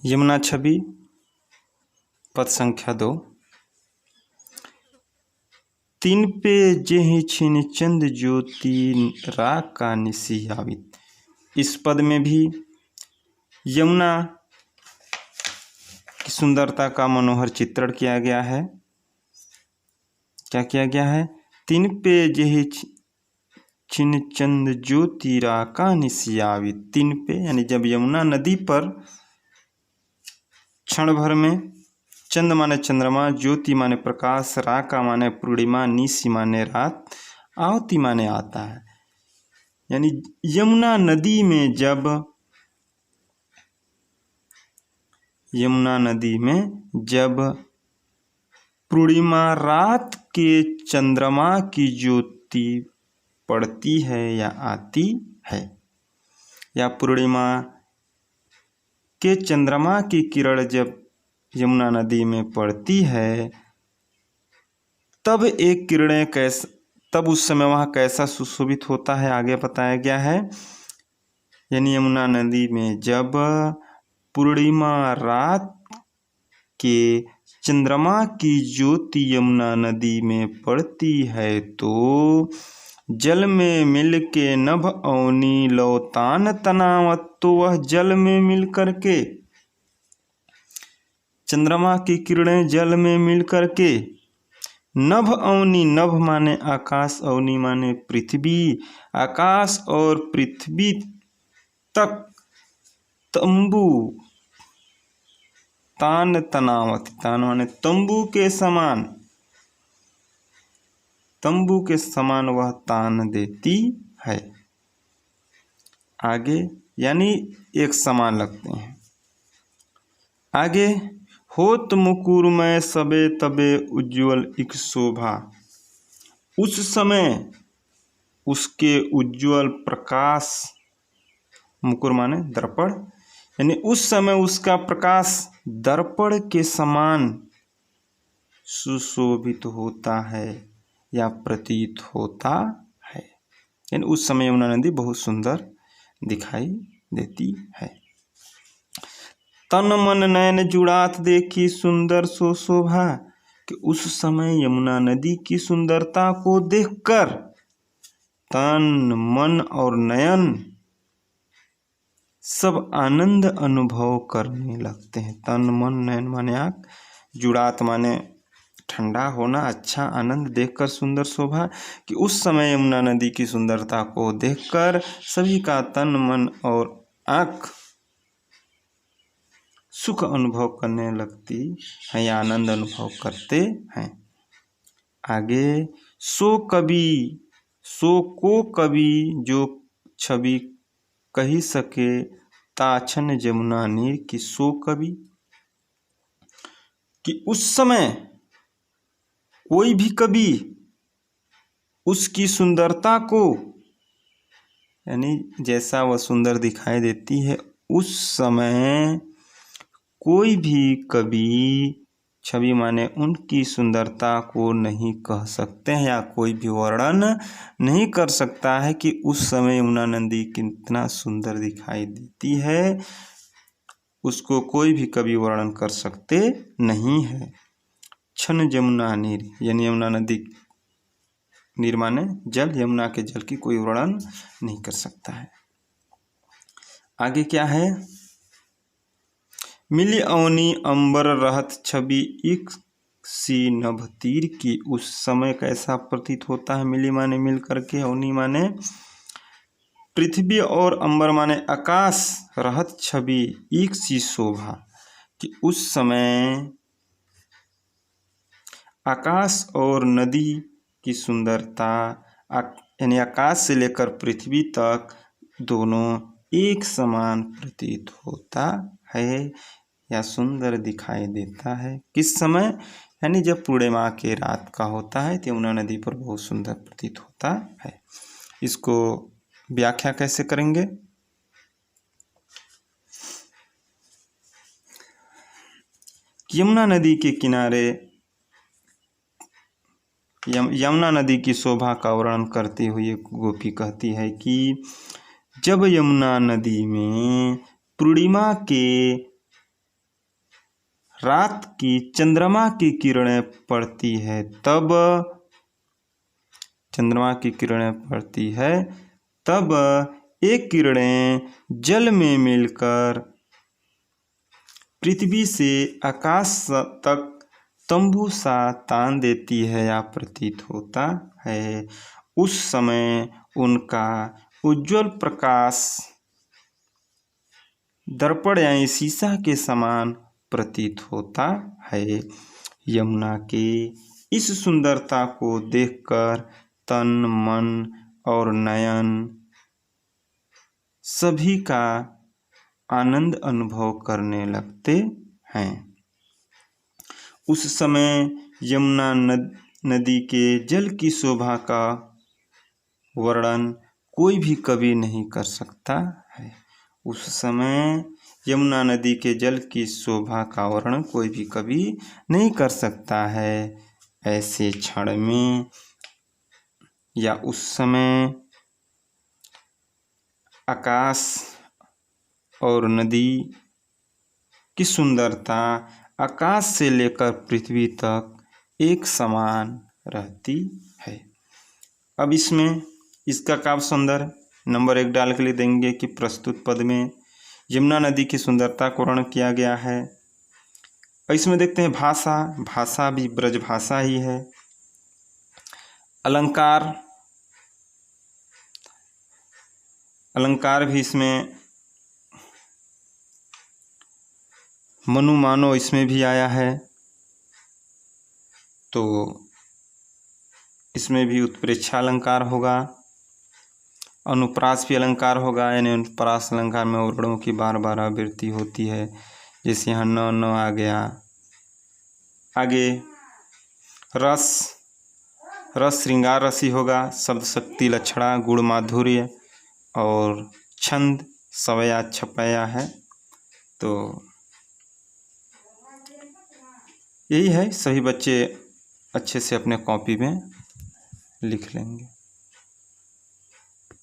यमुना छवि पद संख्या 2। तीन पे जेहि छिन चंद ज्योति राग का निसी आवित। इस पद में भी यमुना की सुंदरता का मनोहर चित्रण किया गया है। क्या किया गया है? तीन पे जेहि छिन चंद ज्योति राग का निसी आवित। तीन पे यानी जब यमुना नदी पर क्षण भर में चंद माने चंद्रमा, ज्योति माने प्रकाश, राका माने पूर्णिमा, निसी माने रात, आवती माने आता है। यानी यमुना नदी में जब पूर्णिमा रात के चंद्रमा की ज्योति पड़ती है या आती है, या पूर्णिमा के चंद्रमा की किरण जब यमुना नदी में पड़ती है, तब एक किरणें तब उस समय वहाँ कैसा सुशोभित होता है, आगे बताया गया है। यानी यमुना नदी में जब पूर्णिमा रात के चंद्रमा की ज्योति यमुना नदी में पड़ती है तो जल में मिल के नभ अवनी लौतान तनावत। तो वह जल में मिल करके, चंद्रमा की किरणें जल में मिल करके नभ अवनी, नभ माने आकाश, अवनी माने पृथ्वी, आकाश और पृथ्वी तक तंबू, तान तनावत, तान माने तंबू के समान, तंबू के समान वह तान देती है। आगे यानी एक समान लगते हैं। आगे होत मुकुरमय सबे तबे उज्ज्वल इक शोभा। उस समय उसके उज्ज्वल प्रकाश, मुकुर माने दर्पण, यानी उस समय उसका प्रकाश दर्पण के समान सुशोभित होता है या प्रतीत होता है। यानी उस समय यमुना नदी बहुत सुंदर दिखाई देती है। तन मन नयन जुड़ात देखी सुंदर सो शोभा। कि उस समय यमुना नदी की सुंदरता को देखकर तन, मन और नयन सब आनंद अनुभव करने लगते हैं। तन, मन, नयन माने आँख, जुड़ात माने ठंडा होना, अच्छा आनंद देखकर सुंदर शोभा। कि उस समय यमुना नदी की सुंदरता को देखकर सभी का तन, मन और आँख सुख अनुभव करने लगती है या आनंद अनुभव करते हैं। आगे सो को कवि जो छवि कही सके ताछन जमुना नीर। की सो कवि, कि उस समय कोई भी कवि उसकी सुंदरता को, यानी जैसा वह सुंदर दिखाई देती है, उस समय कोई भी कवि, छवि माने उनकी सुंदरता को नहीं कह सकते हैं या कोई भी वर्णन नहीं कर सकता है कि उस समय यमुना नदी कितना सुंदर दिखाई देती है। उसको कोई भी कवि वर्णन कर सकते नहीं है। छन जमुना नीर, यानी यमुना नदी, नीर माने जल, यमुना के जल की कोई वर्णन नहीं कर सकता है। आगे क्या है? मिली अवनी अंबर रहत छवि एक सी नभ तीर। की उस समय कैसा प्रतीत होता है? मिली माने मिल करके, अवनी माने पृथ्वी और अंबर माने आकाश, रहत छवि एक सी शोभा। कि उस समय आकाश और नदी की सुंदरता, यानी आकाश से लेकर पृथ्वी तक दोनों एक समान प्रतीत होता है या सुंदर दिखाई देता है। किस समय? यानी जब पूर्णिमा के रात का होता है तो यमुना नदी पर बहुत सुंदर प्रतीत होता है। इसको व्याख्या कैसे करेंगे? यमुना नदी के किनारे यमुना नदी की शोभा का वर्णन करते हुए गोपी कहती है कि जब यमुना नदी में पूर्णिमा के रात की चंद्रमा की किरणें पड़ती है तब, चंद्रमा की किरणें पड़ती है तब ये किरणें जल में मिलकर पृथ्वी से आकाश तक तंबू सा तान देती है या प्रतीत होता है। उस समय उनका उज्जवल प्रकाश दर्पण यानी शीशा के समान प्रतीत होता है। यमुना के इस सुंदरता को देखकर तन, मन और नयन सभी का आनंद अनुभव करने लगते हैं। उस समय यमुना नदी के जल की शोभा का वर्णन कोई भी कवि नहीं कर सकता है। उस समय यमुना नदी के जल की शोभा का वर्णन कोई भी कवि नहीं कर सकता है। ऐसे क्षण में या उस समय आकाश और नदी की सुंदरता आकाश से लेकर पृथ्वी तक एक समान रहती है। अब इसमें इसका काव्य सौंदर्य नंबर 1 डाल के लिए देंगे कि प्रस्तुत पद में यमुना नदी की सुंदरता को वर्णन किया गया है। इसमें देखते हैं भाषा, भाषा भी ब्रज भाषा ही है। अलंकार, अलंकार भी इसमें मनु मानो इसमें भी आया है, तो इसमें भी उत्प्रेक्षा अलंकार होगा। अनुप्रास भी अलंकार होगा, यानी अनुप्रास अलंकार में वर्णों की बार बार आवृत्ति होती है, जैसे यहाँ न न आ गया। आगे रस, रस श्रृंगार रसी होगा। शब्द शक्ति लक्षणा, गुण माधुर्य और छंद सवया छपया है। तो यही है, सभी बच्चे अच्छे से अपने कॉपी में लिख लेंगे।